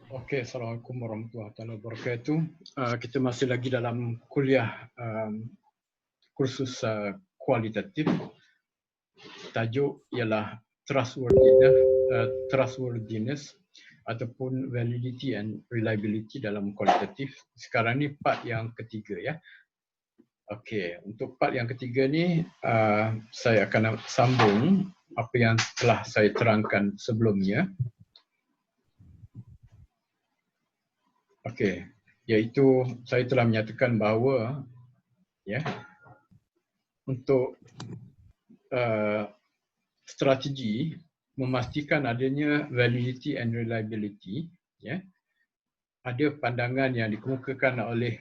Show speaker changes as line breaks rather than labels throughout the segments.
Okey, Assalamualaikum warahmatullahi wabarakatuh. Kita masih lagi dalam kuliah kursus kualitatif. Tajuk ialah trustworthiness ataupun validity and reliability dalam kualitatif. Sekarang ni part yang ketiga ya. Okey, untuk part yang ketiga ni saya akan sambung apa yang telah saya terangkan sebelumnya. Okey, iaitu saya telah menyatakan bahawa ya, untuk strategi memastikan adanya validity and reliability, ya, ada pandangan yang dikemukakan oleh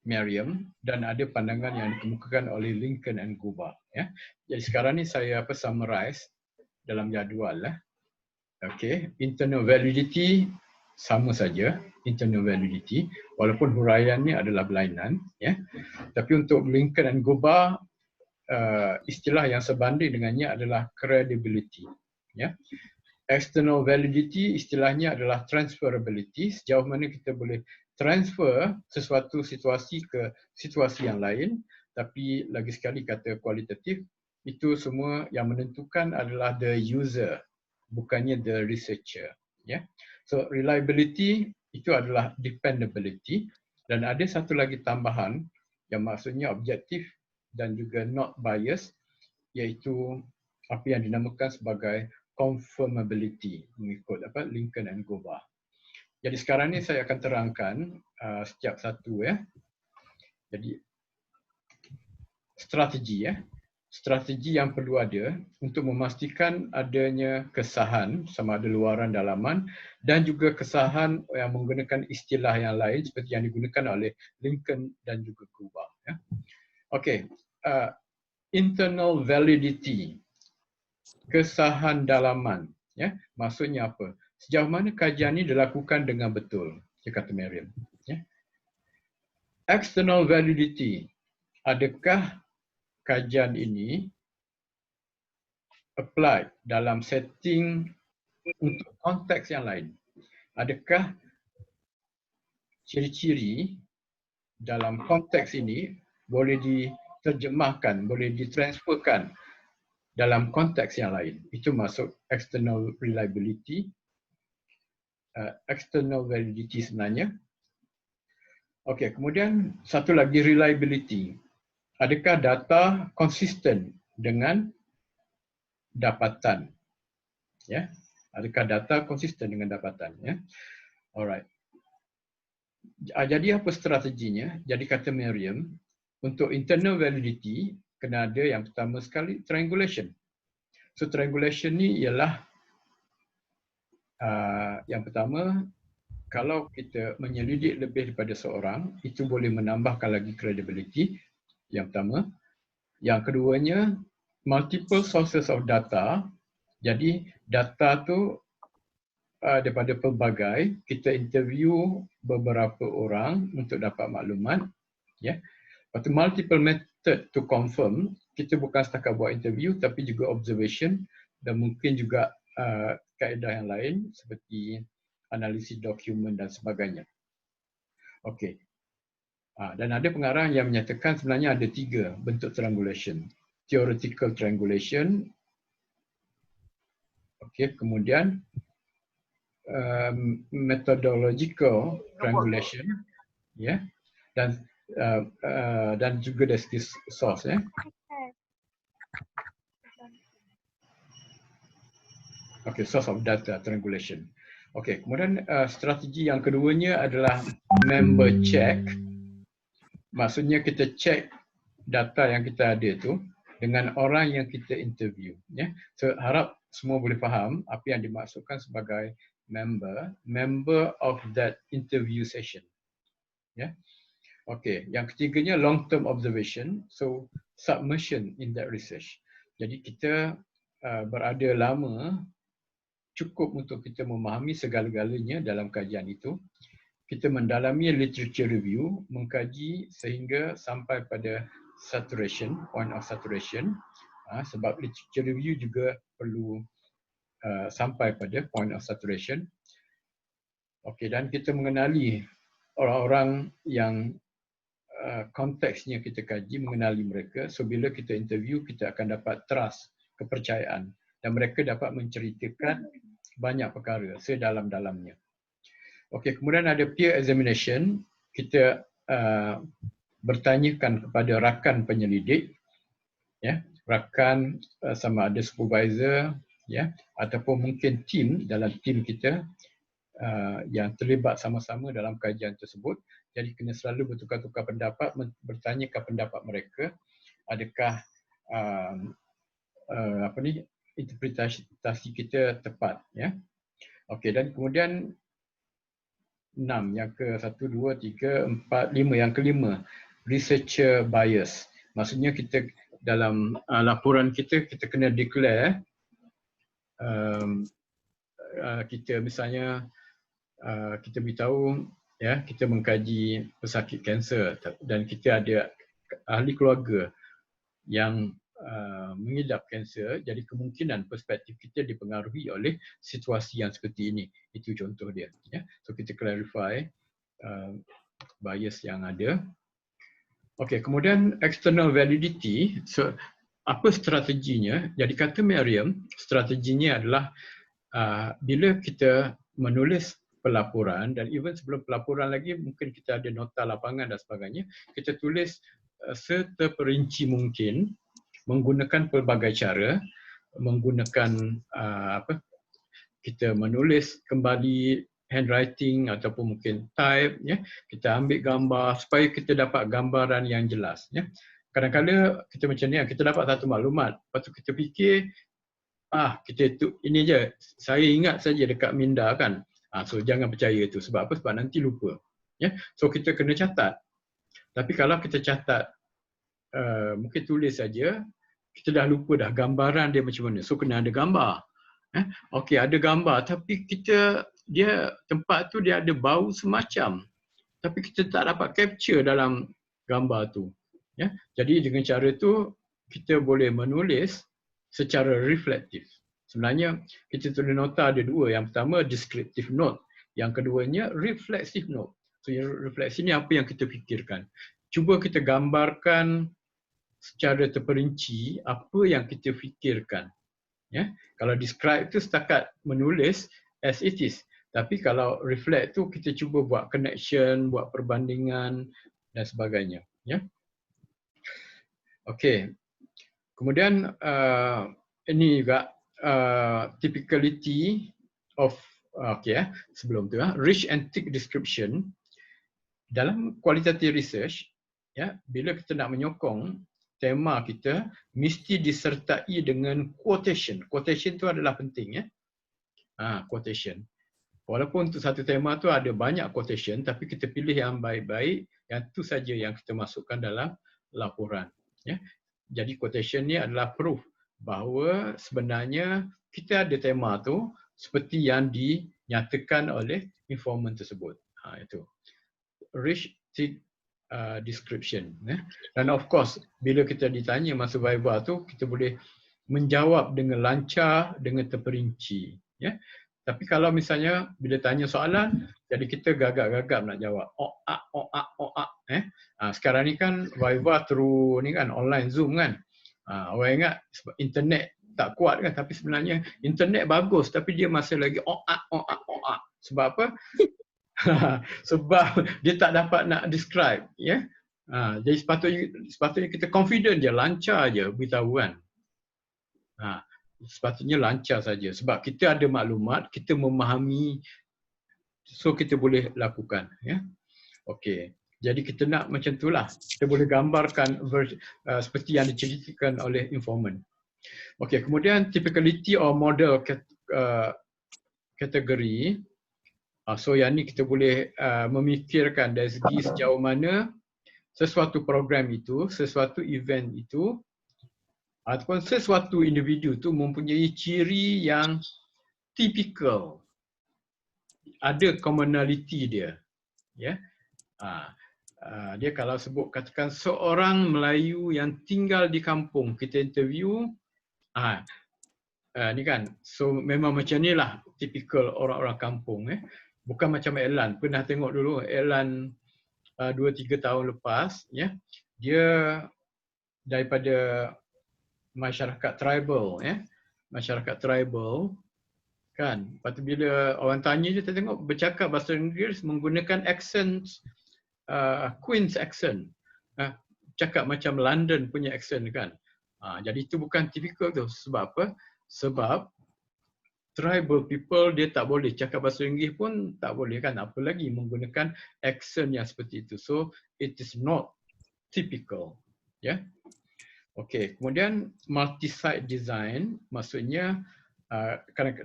Merriam dan ada pandangan yang dikemukakan oleh Lincoln and Guba. Ya. Jadi sekarang ni saya summarize dalam jadual lah. Okey, internal validity sama saja, internal validity, walaupun huraiannya adalah berlainan. Ya. Tapi untuk Lincoln and Guba, istilah yang sebanding dengannya adalah credibility. Ya. External validity istilahnya adalah transferability, sejauh mana kita boleh transfer sesuatu situasi ke situasi yang lain. Tapi lagi sekali kata kualitatif, itu semua yang menentukan adalah the user, bukannya the researcher. Ya. So reliability itu adalah dependability, dan ada satu lagi tambahan yang maksudnya objektif dan juga not biased, iaitu apa yang dinamakan sebagai confirmability mengikut Lincoln and Guba. Jadi sekarang ni saya akan terangkan setiap satu ya. Jadi strategi ya. Strategi yang perlu ada untuk memastikan adanya kesahan sama ada luaran dalaman dan juga kesahan yang menggunakan istilah yang lain seperti yang digunakan oleh Lincoln dan juga Guba ya. Okey, internal validity, kesahan dalaman, ya, maksudnya apa? Sejauh mana kajian ini dilakukan dengan betul, dia kata Merriam. Ya. External validity, adakah kajian ini apply dalam setting untuk konteks yang lain? Adakah ciri-ciri dalam konteks ini boleh diterjemahkan, boleh ditransferkan dalam konteks yang lain? Itu masuk external reliability, external validity sebenarnya. Okey, kemudian satu lagi reliability. Adakah data konsisten dengan dapatan? Ya. Adakah data konsisten dengan dapatan, ya? Alright. Jadi apa strateginya? Jadi kata Merriam, untuk internal validity kena ada yang pertama sekali triangulation. So triangulation ni ialah yang pertama, kalau kita menyelidik lebih daripada seorang, itu boleh menambahkan lagi credibility, yang pertama. Yang keduanya, multiple sources of data. Jadi data tu daripada pelbagai, kita interview beberapa orang untuk dapat maklumat. Ya. Lepas tu multiple method to confirm, kita bukan setakat buat interview tapi juga observation dan mungkin juga kaedah yang lain seperti analisis dokumen dan sebagainya. Okey. Dan ada pengarah yang menyatakan sebenarnya ada 3 bentuk triangulation. Theoretical triangulation, okey, kemudian methodological triangulation, ya, dan juga dari segi source, ya. Okey, source of data triangulation. Okey, kemudian strategi yang keduanya adalah member check. Maksudnya kita check data yang kita ada tu dengan orang yang kita interview. Ya. So harap semua boleh faham apa yang dimaksudkan sebagai member of that interview session. Ya. Okey, yang ketiganya long term observation. So submersion in that research. Jadi kita berada lama cukup untuk kita memahami segala-galanya dalam kajian itu. Kita mendalami literature review, mengkaji sehingga sampai pada saturation, point of saturation. Sebab literature review juga perlu sampai pada point of saturation. Okey, dan kita mengenali orang-orang yang konteksnya kita kaji, mengenali mereka. So bila kita interview, kita akan dapat trust, kepercayaan, dan mereka dapat menceritakan banyak perkara sedalam-dalamnya. Okey, kemudian ada peer examination. Kita bertanyakan kepada rakan penyelidik, ya, rakan sama ada supervisor, ya, ataupun mungkin tim dalam tim kita yang terlibat sama-sama dalam kajian tersebut. Jadi kena selalu bertukar-tukar pendapat, bertanyakan pendapat mereka, adakah interpretasi kita tepat, ya. Okey, dan kemudian 6, yang ke 1, 2, 3, 4, 5, yang kelima, researcher bias. Maksudnya kita dalam laporan kita kena declare kita misalnya kita beritahu, ya, kita mengkaji pesakit kanser dan kita ada ahli keluarga yang mengidap kanser, jadi kemungkinan perspektif kita dipengaruhi oleh situasi yang seperti ini. Itu contoh dia, ya. So kita clarify bias yang ada. Okey, kemudian external validity. So apa strateginya? Jadi kata Merriam, strateginya adalah bila kita menulis pelaporan, dan even sebelum pelaporan lagi mungkin kita ada nota lapangan dan sebagainya, kita tulis seterperinci mungkin menggunakan pelbagai cara, menggunakan kita menulis kembali handwriting ataupun mungkin type, ya. Kita ambil gambar supaya kita dapat gambaran yang jelas, ya. Kadang-kadang kita macam ni, kita dapat satu maklumat, lepas tu kita fikir kita tu ini je, saya ingat saja dekat minda kan. So jangan percaya itu. Sebab apa? Sebab nanti lupa. Ya. So kita kena catat. Tapi kalau kita catat mungkin tulis saja, kita dah lupa dah gambaran dia macam mana. So kena ada gambar. Okey, ada gambar tapi tempat tu dia ada bau semacam. Tapi kita tak dapat capture dalam gambar tu. Ya. Jadi dengan cara tu kita boleh menulis secara reflektif. Sebenarnya kita tulis nota ada dua. Yang pertama descriptive note. Yang keduanya reflexive note. So yang refleksi ni apa yang kita fikirkan. Cuba kita gambarkan secara terperinci apa yang kita fikirkan. Ya. Kalau describe tu setakat menulis as it is. Tapi kalau reflect tu kita cuba buat connection, buat perbandingan dan sebagainya. Ya. Okey. Kemudian ini juga typicality of sebelum tu rich and thick description dalam qualitative research, ya, bila kita nak menyokong tema kita mesti disertai dengan quotation. Quotation tu adalah penting, ya. Quotation. Walaupun untuk satu tema tu ada banyak quotation, tapi kita pilih yang baik-baik, yang tu saja yang kita masukkan dalam laporan, ya. Jadi quotation ni adalah proof bahawa sebenarnya kita ada tema tu seperti yang dinyatakan oleh informant tersebut. Itu rich thick description. Dan of course bila kita ditanya masa viva tu kita boleh menjawab dengan lancar, dengan terperinci. Ya. Tapi kalau misalnya bila tanya soalan, jadi kita gagap-gagap nak jawab. Sekarang ni kan viva through ni kan online Zoom kan. Orang ingat sebab internet tak kuat kan, tapi sebenarnya internet bagus tapi dia masih lagi Sebab apa? Sebab dia tak dapat nak describe, ya. Jadi sepatutnya kita confident je, lancar je beritahu kan. Sepatutnya lancar saja sebab kita ada maklumat, kita memahami, so kita boleh lakukan, ya. Okey. Jadi kita nak macam itulah. Kita boleh gambarkan seperti yang diceritakan oleh informant. Okey, kemudian typicality or model kategori. So yang ni kita boleh memikirkan dari segi sejauh mana sesuatu program itu, sesuatu event itu ataupun sesuatu individu itu mempunyai ciri yang typical. Ada commonality dia. Ya. Dia kalau sebut katakan seorang Melayu yang tinggal di kampung, kita interview ni kan. So memang macam inilah typical orang-orang kampung. Bukan macam Alan. Pernah tengok dulu Alan 2-3 tahun lepas, ya. Dia daripada masyarakat tribal, ya. Masyarakat tribal kan. Lepas tu bila orang tanya dia, kita tengok bercakap bahasa Inggeris menggunakan accent, Queen's accent. Cakap macam London punya accent kan. Jadi itu bukan typical tu. Sebab apa? Sebab tribal people dia tak boleh cakap bahasa Inggeris pun tak boleh kan, apalagi menggunakan accent yang seperti itu. So it is not typical, ya. Okey, kemudian multi-site design maksudnya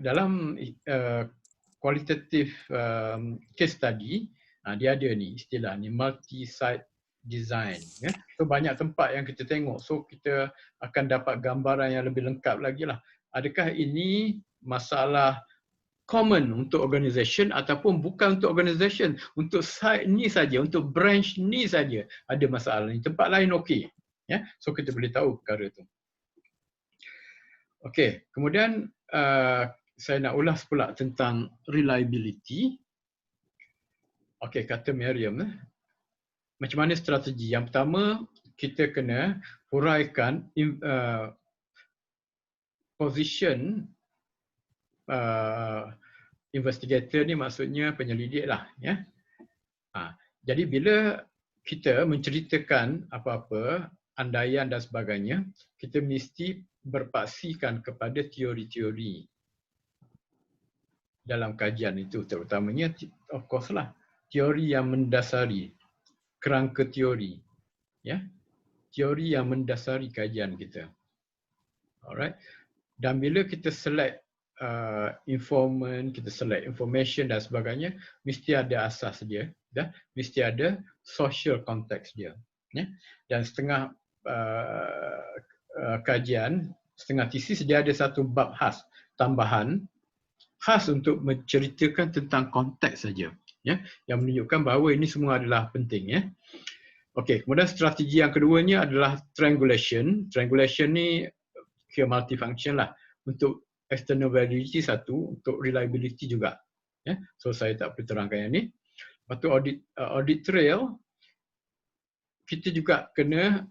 dalam qualitative case study dia ada ni istilah ni multi-site design, ya. So banyak tempat yang kita tengok, so kita akan dapat gambaran yang lebih lengkap lagi lah. Adakah ini masalah common untuk organisation ataupun bukan untuk organisation, untuk site ni saja, untuk branch ni saja ada masalah ni, tempat lain okey, ya. So kita boleh tahu perkara tu. Okey, kemudian saya nak ulas pula tentang reliability. Okey, kata Merriam, macam mana strategi? Yang pertama, kita kena huraikan position investigator ni, maksudnya penyelidik lah, ya. Jadi bila kita menceritakan apa-apa, andaian dan sebagainya, kita mesti berpaksikan kepada teori-teori dalam kajian itu, terutamanya of course lah teori yang mendasari, kerangka teori, ya, teori yang mendasari kajian kita. Alright. Dan bila kita select informant, kita select information dan sebagainya, mesti ada asas dia, dah, mesti ada social context dia, ya. Dan setengah kajian, setengah tesis dia ada satu bab khas tambahan, khas untuk menceritakan tentang konteks saja, ya, yang menunjukkan bahawa ini semua adalah penting, ya. Okey, kemudian strategi yang keduanya adalah triangulation. Triangulation ni kira multifunction lah, untuk external validity satu, untuk reliability juga, ya. So saya tak perlu terangkan yang ni. Lepas tu audit trail, kita juga kena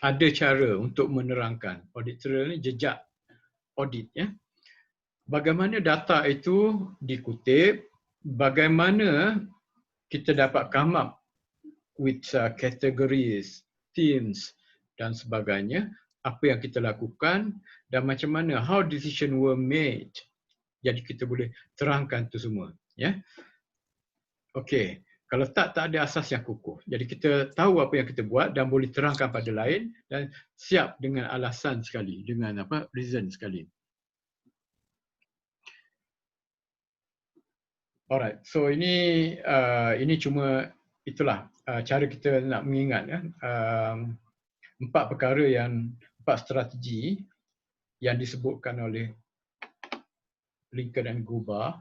ada cara untuk menerangkan. Audit trail ni jejak audit, ya. Bagaimana data itu dikutip, bagaimana kita dapat come up with categories, themes dan sebagainya, apa yang kita lakukan dan macam mana how decision were made. Jadi kita boleh terangkan itu semua, ya. Okey, kalau tak ada asas yang kukuh. Jadi kita tahu apa yang kita buat dan boleh terangkan pada lain dan siap dengan alasan sekali, dengan reason sekali. Alright, so ini cuma itulah cara kita nak mengingat, ya. 4 perkara yang 4 strategi yang disebutkan oleh Lincoln and Guba,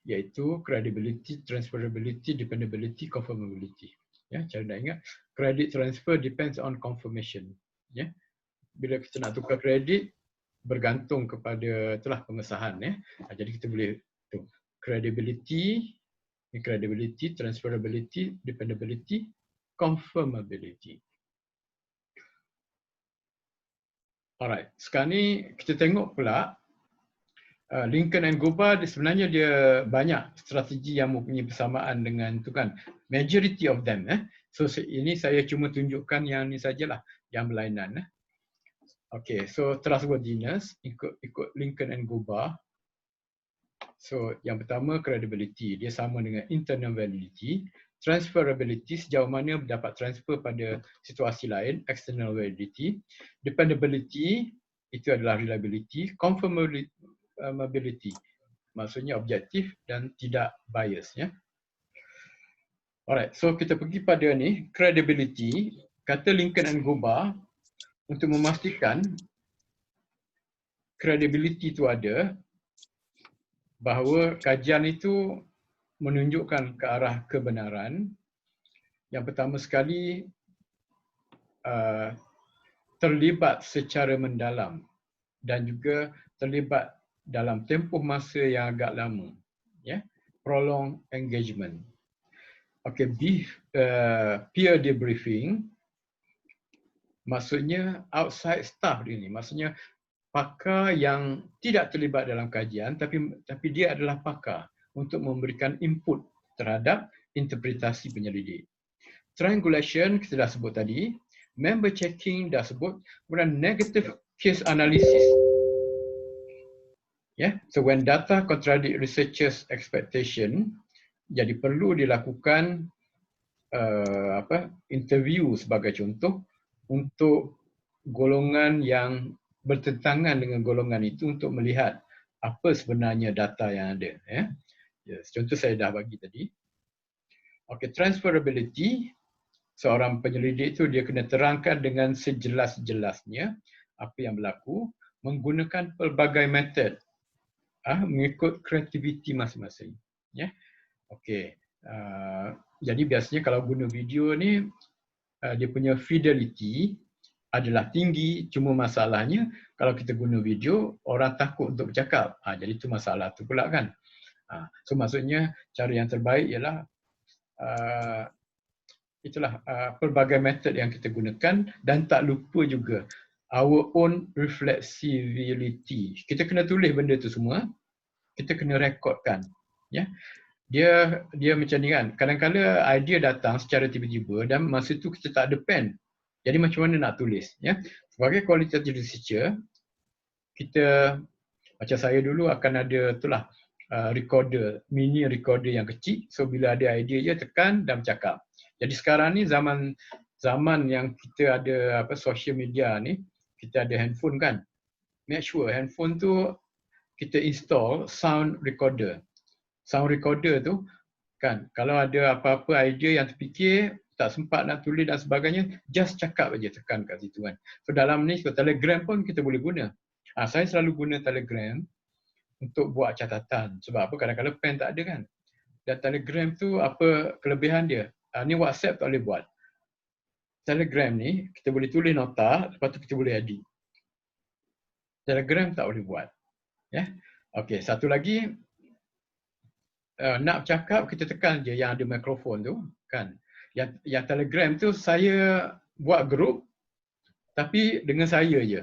iaitu credibility, transferability, dependability, confirmability. Ya, cara nak ingat, credit transfer depends on confirmation. Ya, bila kita nak tukar kredit bergantung kepada itulah pengesahan, ya. Jadi kita boleh tu credibility, transferability, dependability, confirmability. Alright, sekarang ni kita tengok pula Lincoln and Guba sebenarnya dia banyak strategi yang mempunyai persamaan dengan tu kan, majority of them. So ini saya cuma tunjukkan yang ni sajalah, yang berlainan. Okay, so trustworthiness ikut Lincoln and Guba. So yang pertama credibility, dia sama dengan internal validity. Transferability, sejauh mana dapat transfer pada situasi lain, external validity. Dependability, itu adalah reliability. Confirmability, maksudnya objektif dan tidak bias, ya. Alright, so kita pergi pada ni, credibility. Kata Lincoln and Guba, untuk memastikan credibility itu ada, bahawa kajian itu menunjukkan ke arah kebenaran. Yang pertama sekali, terlibat secara mendalam dan juga terlibat dalam tempoh masa yang agak lama, ya. prolonged engagement. Okay, peer debriefing maksudnya outside staff ini, maksudnya pakar yang tidak terlibat dalam kajian tapi dia adalah pakar untuk memberikan input terhadap interpretasi penyelidik. Triangulation kita dah sebut tadi, member checking dah sebut, kemudian negative case analysis. So when data contradict researchers' expectation, jadi perlu dilakukan interview sebagai contoh untuk golongan yang bertentangan dengan golongan itu untuk melihat apa sebenarnya data yang ada. Contoh saya dah bagi tadi. Okay, transferability, seorang penyelidik itu dia kena terangkan dengan sejelas-jelasnya apa yang berlaku menggunakan pelbagai metod mengikut kreativiti masing-masing. Okay. Jadi biasanya kalau guna video ni dia punya fidelity adalah tinggi, cuma masalahnya kalau kita guna video orang takut untuk bercakap. Jadi itu masalah tu pula kan. So maksudnya cara yang terbaik ialah itulah pelbagai metod yang kita gunakan dan tak lupa juga our own reflexivity. Kita kena tulis benda tu semua, kita kena rekodkan. Dia macam ni kan, kadang-kadang idea datang secara tiba-tiba dan masa tu kita tak ada pen. Jadi macam mana nak tulis? Sebagai qualitative researcher, kita macam saya dulu akan ada itulah recorder, mini recorder yang kecil. So bila ada idea je tekan dan bercakap. Jadi sekarang ni zaman yang kita ada social media ni, kita ada handphone kan. Make sure handphone tu kita install sound recorder. Sound recorder tu kan, kalau ada apa-apa idea yang terfikir, tak sempat nak tulis dan sebagainya, just cakap aja, tekan kat situ kan. So dalam ni, Telegram pun kita boleh guna. Saya selalu guna Telegram untuk buat catatan. Sebab apa? Kadang-kadang pen tak ada kan. Dan Telegram tu apa kelebihan dia? Ni WhatsApp tak boleh buat. Telegram ni kita boleh tulis nota, lepas tu kita boleh edit. Telegram tak boleh buat. Okey, satu lagi, nak bercakap kita tekan je yang ada mikrofon tu kan. Yang Telegram tu saya buat grup tapi dengan saya je.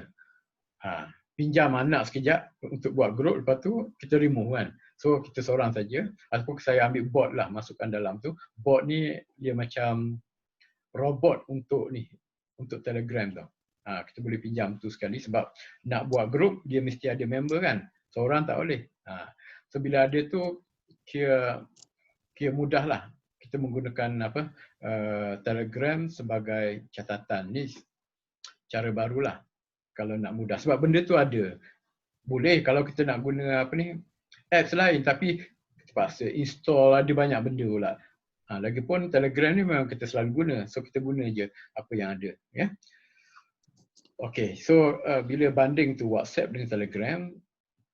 Pinjam anak sekejap untuk buat grup, lepas tu kita remove kan. So kita seorang saja ataupun saya ambil bot lah masukkan dalam tu. Bot ni dia macam robot untuk Telegram tu. Kita boleh pinjam tu sekali sebab nak buat grup dia mesti ada member kan. Seorang tak boleh. So bila ada tu kira mudah lah kita menggunakan Telegram sebagai catatan. Ni cara barulah kalau nak mudah. Sebab benda tu ada. Boleh kalau kita nak guna apps lain tapi terpaksa install, ada banyak benda pula. Lagipun Telegram ni memang kita selalu guna. So kita guna je apa yang ada. Okay, so bila banding tu WhatsApp dengan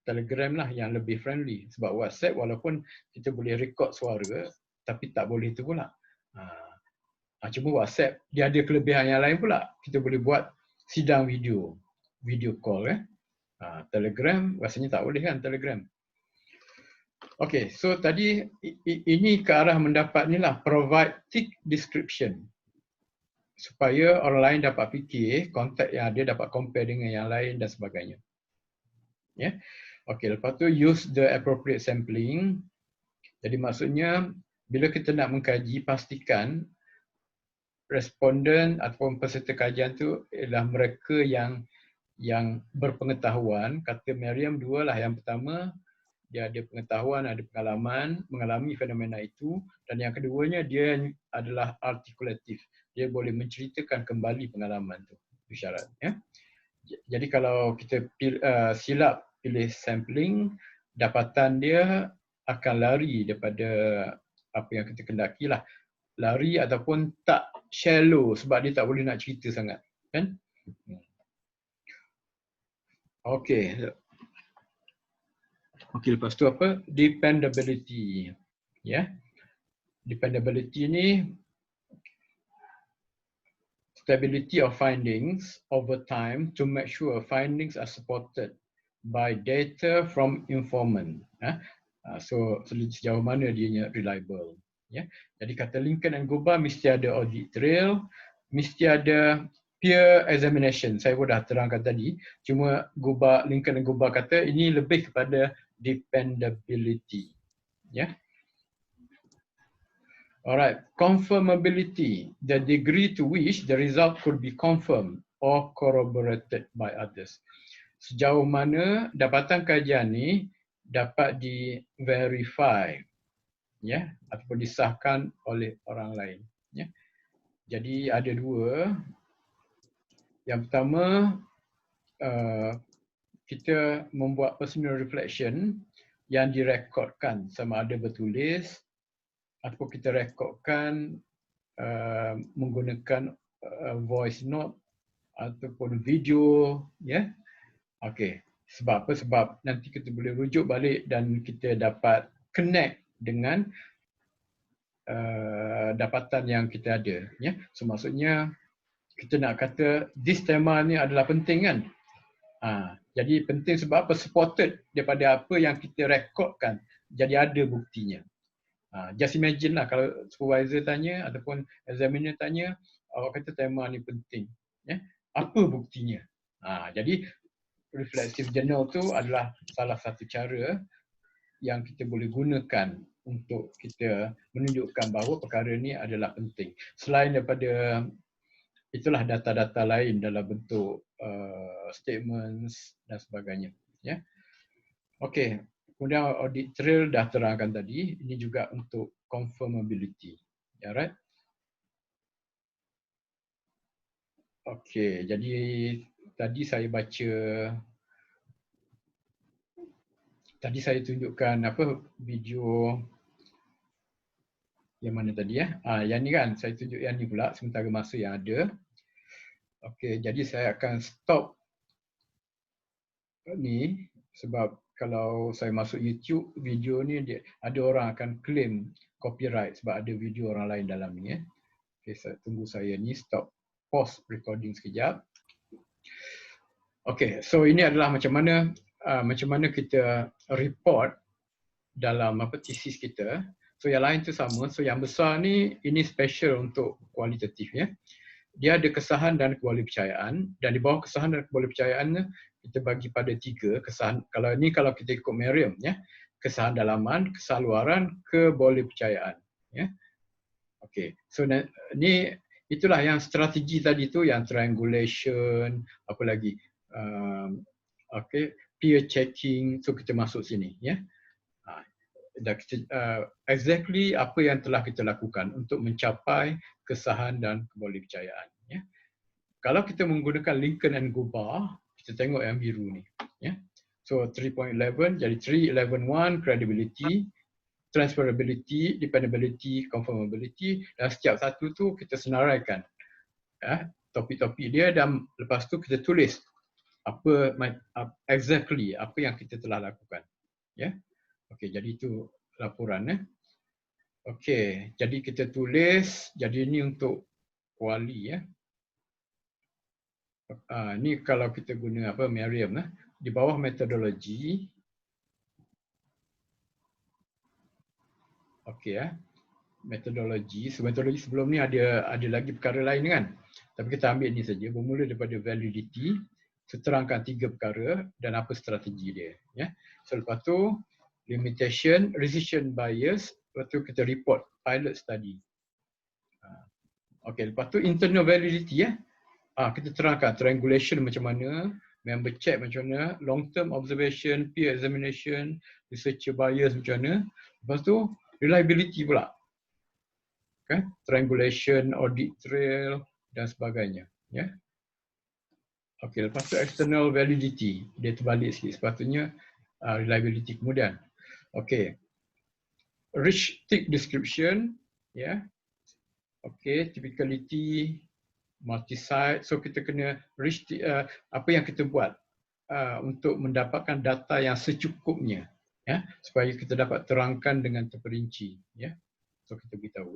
Telegram lah yang lebih friendly. Sebab WhatsApp walaupun kita boleh record suara tapi tak boleh tu pula. Cuma WhatsApp dia ada kelebihan yang lain pula. Kita boleh buat sidang video call. Telegram rasanya tak boleh kan Telegram. Okay, so tadi ini ke arah mendapat ni lah, provide thick description. Supaya orang lain dapat fikir, konteks yang ada dapat compare dengan yang lain dan sebagainya. Okay, lepas tu use the appropriate sampling. Jadi maksudnya bila kita nak mengkaji, pastikan responden ataupun peserta kajian tu ialah mereka yang berpengetahuan. Kata Merriam dua lah. Yang pertama, dia ada pengetahuan, ada pengalaman, mengalami fenomena itu. Dan yang keduanya, dia adalah artikulatif. Dia boleh menceritakan kembali pengalaman itu. Itu syarat. Jadi kalau kita silap pilih sampling, dapatan dia akan lari daripada apa yang kita kendaki lah. Lari ataupun tak shallow sebab dia tak boleh nak cerita sangat. Kan? Okay. Okay, lepas tu apa? Dependability. Dependability ni stability of findings over time to make sure findings are supported by data from informant. So sejauh mana dia reliable. Jadi kata Lincoln and Guba mesti ada audit trail, mesti ada peer examination. Saya pun dah terangkan tadi. Cuma Lincoln and Guba kata ini lebih kepada dependability. Alright, confirmability, the degree to which the result could be confirmed or corroborated by others. Sejauh mana dapatan kajian ni dapat di-verify, ataupun disahkan oleh orang lain. Jadi ada dua. Yang pertama, kita membuat personal reflection yang direkodkan, sama ada bertulis ataupun kita rekodkan menggunakan voice note ataupun video. Okey. Sebab apa? Sebab nanti kita boleh rujuk balik dan kita dapat connect dengan dapatan yang kita ada. So maksudnya kita nak kata this tema ni adalah penting kan? Jadi penting sebab apa? Supported daripada apa yang kita rekodkan. Jadi ada buktinya. Just imagine lah kalau supervisor tanya ataupun examiner tanya, awak kata tema ni penting. Apa buktinya? Jadi reflective journal tu adalah salah satu cara yang kita boleh gunakan untuk kita menunjukkan bahawa perkara ni adalah penting. Selain daripada itulah data-data lain dalam bentuk statements dan sebagainya. Okey, kemudian audit trail dah terangkan tadi, ini juga untuk confirmability. Right? Okey, jadi tadi saya tunjukkan video yang mana tadi yang ni kan, saya tunjuk yang ni pula sementara masa yang ada. Okey, jadi saya akan stop ni sebab kalau saya masuk YouTube video ni ada orang akan claim copyright sebab ada video orang lain dalam ni. Okey, tunggu saya ni stop pause recording sekejap. Okey, so ini adalah macam mana kita report dalam thesis kita. So yang lain tu sama. So yang besar ni ini special untuk kualitatif Dia ada kesahan dan kebolehpercayaan, dan di bawah kesahan dan kebolehpercayaan kita bagi pada 3 kesahan. Kalau kita ikut Merriam kesahan dalaman, kesahan luaran, kebolehpercayaan. Okey. So ni itulah yang strategi tadi tu, yang triangulation, apa lagi? Peer checking, so kita masuk sini exactly apa yang telah kita lakukan untuk mencapai kesahan dan kebolehpercayaan. Kalau kita menggunakan Lincoln and Guba, kita tengok yang biru ni. So 3.11, jadi 3.11.1 credibility, transferability, dependability, confirmability, dan setiap satu tu kita senaraikan topik-topik dia, dan lepas tu kita tulis exactly apa yang kita telah lakukan. Okey, jadi itu laporan. Okey, jadi kita tulis, jadi ini untuk kuali ni kalau kita guna Merriam di bawah metodologi. Okey metodologi. So metodologi sebelum ni ada lagi perkara lain kan. Tapi kita ambil ni saja, bermula daripada validity, terangkan 3 perkara dan apa strategi dia. So lepas tu limitation, decision bias, lepas tu kita report pilot study. Okey, lepas tu internal validity kita terangkan triangulation macam mana, member check macam mana, long term observation, peer examination, researcher bias macam mana. Lepas tu reliability pula. Triangulation, audit trail dan sebagainya. Okey, lepas tu external validity, dia terbalik sikit, sepatutnya reliability kemudian. Okey, rich thick description, okey, typicality, multi-site. So kita kena rich apa yang kita buat untuk mendapatkan data yang secukupnya, supaya kita dapat terangkan dengan terperinci. So kita beritahu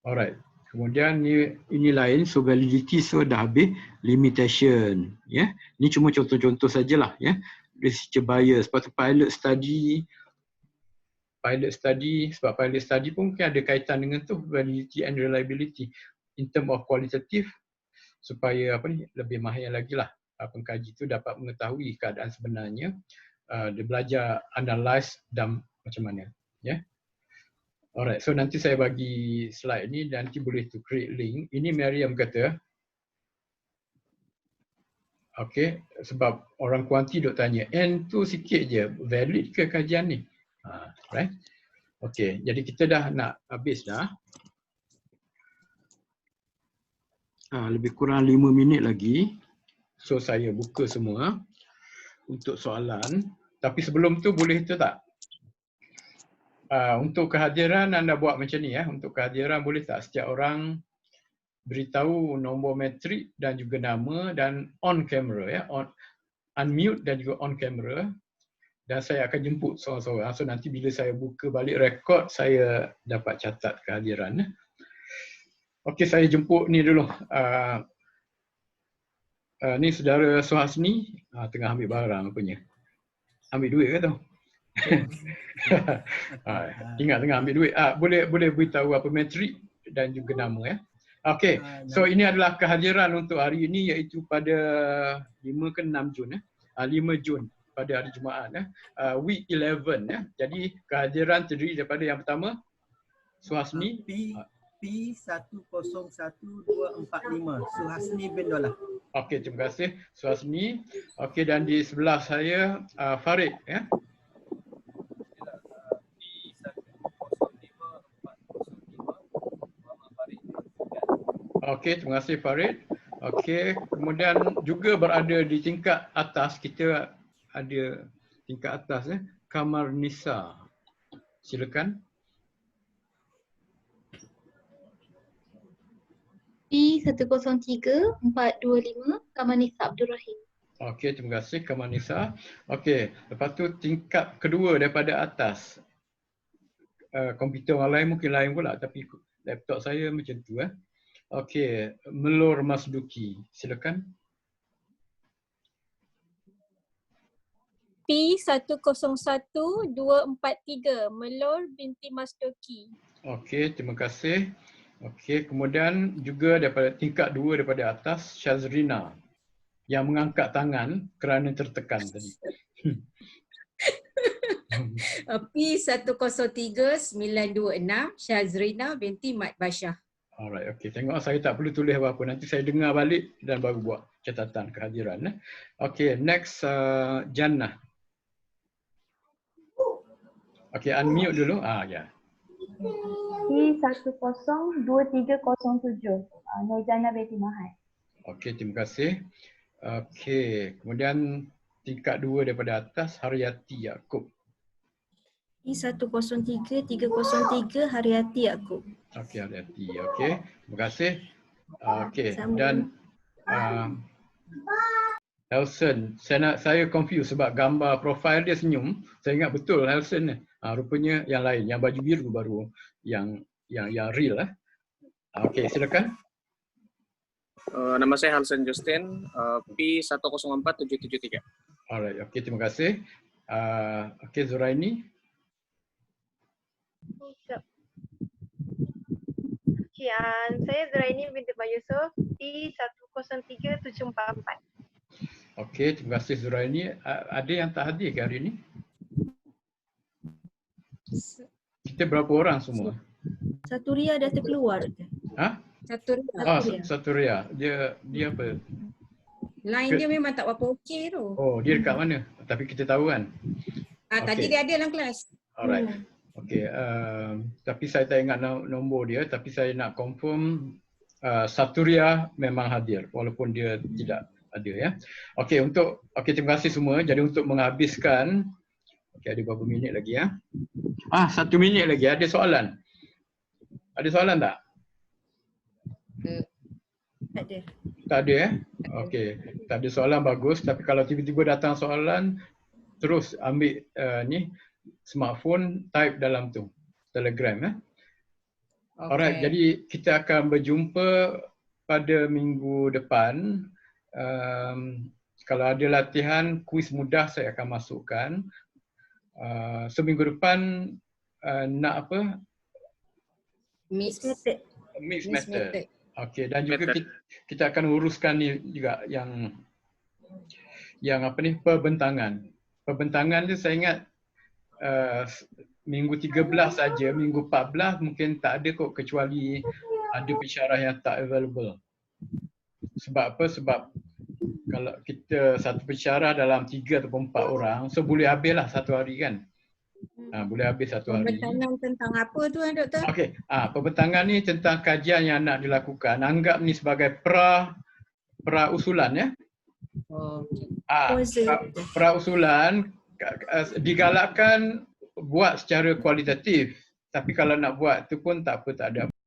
alright. Kemudian ini lain, so validity, so dah habis. Limitation, ni cuma contoh-contoh sajalah. researcher bias. Lepas tu pilot study, sebab pilot study pun mungkin ada kaitan dengan tu validity and reliability in term of qualitative, supaya lebih mahir lagi lah pengkaji tu dapat mengetahui keadaan sebenarnya, dia belajar analyze dan macam mana, ya. Alright, so nanti saya bagi slide ni, nanti boleh tu create link. Ini Miriam kata, okey, sebab orang kuanti duk tanya, N tu sikit je, valid ke kajian ni? Right? Okey, jadi kita dah nak habis dah. Lebih kurang 5 minit lagi. So saya buka semua untuk soalan. Tapi sebelum tu boleh tu tak? Untuk kehadiran anda buat macam ni ya. Untuk kehadiran boleh tak setiap orang beritahu nombor metrik dan juga nama dan on camera ya. Unmute dan juga on camera. Dan saya akan jemput seorang-seorang. So nanti bila saya buka balik rekod, saya dapat catat kehadiran. Okey, saya jemput ni dulu. Ni saudara Suhasni, tengah ambil barang punya. Ambil duit ke tu? Ingat tengah ambil duit. Boleh beritahu apa metrik dan juga nama ya. Okey, so ini adalah kehadiran untuk hari ini, iaitu pada 5 ke 6 Jun. 5 Jun pada hari Jumaat. Week 11. Jadi kehadiran terdiri daripada yang pertama, Suhasni.
P101245, Suhasni bin Dollah.
Okey, terima kasih Suhasni. Okey, dan di sebelah saya Farid ya. Okey, terima kasih Farid. Okey, kemudian juga berada di tingkat atas, kita ada tingkat atas ya, Kamar Nisa. Silakan.
P103425, Kamar Nisa Abdul Rahim.
Okey, terima kasih Kamar Nisa. Okey, lepas tu tingkat kedua daripada atas. Komputer orang lain mungkin lain pula, tapi laptop saya macam tu Okey, Melur Masduki. Silakan.
P101243, Melur binti Masduki.
Okey, terima kasih. Okey, kemudian juga daripada tingkat dua daripada atas, Syazrina yang mengangkat tangan kerana tertekan tadi.
P103926, Syazrina binti Mat Basyah.
Alright, okey. Tengok saya tak perlu tulis apa-apa. Nanti saya dengar balik dan baru buat catatan kehadiran. Okey, next Jannah. Okey, unmute dulu. Ya.
P102307, Nurjana binti Mahal.
Okey, terima kasih. Okey, kemudian tingkat dua daripada atas, Haryati Yaakob.
P103303, Haryati Yaakob.
Okey, Haryati. Okey, terima kasih. Okey, dan Helson, saya confuse sebab gambar profil dia senyum. Saya ingat betul Helson ni. Rupanya yang lain, yang baju biru baru yang real Okey, silakan.
Nama saya Hansen Justin, P104773.
Alright, okey, terima kasih. Okey, Zuraini.
Okay, saya Zuraini binti Pak Yusof, P103744.
Okey, terima kasih Zuraini. Ada yang tak hadir ke hari ini? Kita berapa orang semua?
Satu Ria dah terkeluar.
Satu Ria. Dia apa?
Line dia memang tak berapa okey tu.
Oh, dia dekat mana? Tapi kita tahu kan?
Tadi dia ada dalam kelas.
Alright. Okey, tapi saya tak ingat nombor dia, tapi saya nak confirm Saturia memang hadir walaupun dia tidak ada ya. Okey, terima kasih semua. Jadi untuk menghabiskan, ada berapa minit lagi ya? 1 minit lagi. Ada soalan? Ada soalan tak?
Tak ada.
Tak ada Okey, tak ada soalan, bagus. Tapi kalau tiba-tiba datang soalan, terus ambil smartphone, type dalam tu, Telegram Alright, jadi kita akan berjumpa pada minggu depan. Kalau ada latihan kuis mudah saya akan masukkan. Seminggu depan nak apa?
Mixed
Mixed
mixed
method.
method.
Okey, dan juga kita akan uruskan ni juga yang apa ni, perbentangan. Perbentangan tu saya ingat minggu 13 saja, minggu 14 mungkin tak ada kot kecuali ada pensyarah yang tak available. Sebab apa? Sebab kalau kita satu pensyarah dalam 3 ataupun 4 orang, so boleh habislah satu hari kan. Boleh habis satu hari.
Pembentangan tentang apa tu doktor?
Okey, pembentangan ni tentang kajian yang nak dilakukan. Anggap ni sebagai pra-usulan ya. Pra-usulan digalakkan buat secara kualitatif. Tapi kalau nak buat tu pun tak apa, tak ada